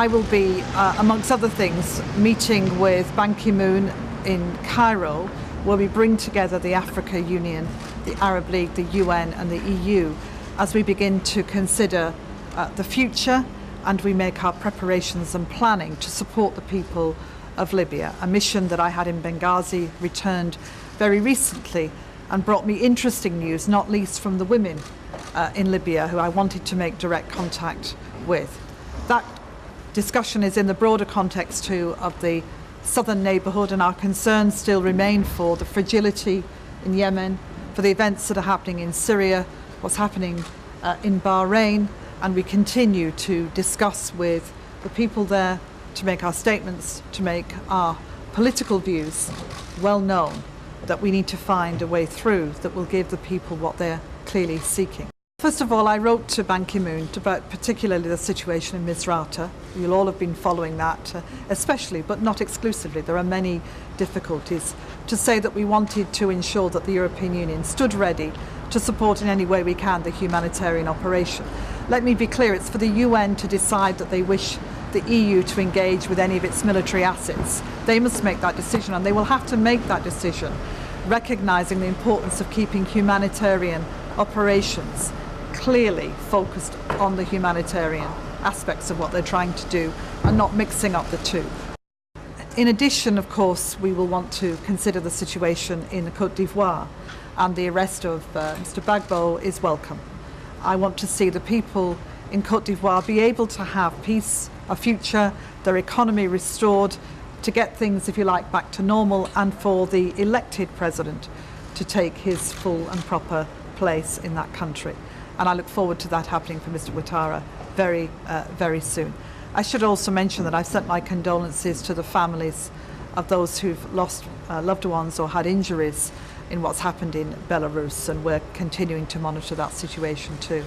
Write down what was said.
I will be, amongst other things, meeting with Ban Ki-moon in Cairo, where we bring together the Africa Union, the Arab League, the UN and the EU as we begin to consider the future and we make our preparations and planning to support the people of Libya, a mission that I had in Benghazi, returned very recently and brought me interesting news, not least from the women in Libya who I wanted to make direct contact with. That discussion is in the broader context too of the southern neighbourhood, and our concerns still remain for the fragility in Yemen, for the events that are happening in Syria, what's happening in Bahrain, and we continue to discuss with the people there to make our statements, to make our political views well known, that we need to find a way through that will give the people what they're clearly seeking. First of all, I wrote to Ban Ki-moon about particularly the situation in Misrata. You'll all have been following that, especially, but not exclusively. There are many difficulties. To say that we wanted to ensure that the European Union stood ready to support in any way we can the humanitarian operation. Let me be clear, it's for the UN to decide that they wish the EU to engage with any of its military assets. They must make that decision, and they will have to make that decision, recognising the importance of keeping humanitarian operations clearly focused on the humanitarian aspects of what they're trying to do and not mixing up the two. In addition, of course, we will want to consider the situation in Cote d'Ivoire, and the arrest of Mr. Gbagbo is welcome. I want to see the people in Cote d'Ivoire be able to have peace, a future, their economy restored, to get things, if you like, back to normal, and for the elected president to take his full and proper place in that country. And I look forward to that happening for Mr. Ouattara very soon. I should also mention that I've sent my condolences to the families of those who've lost loved ones or had injuries in what's happened in Belarus, and we're continuing to monitor that situation too.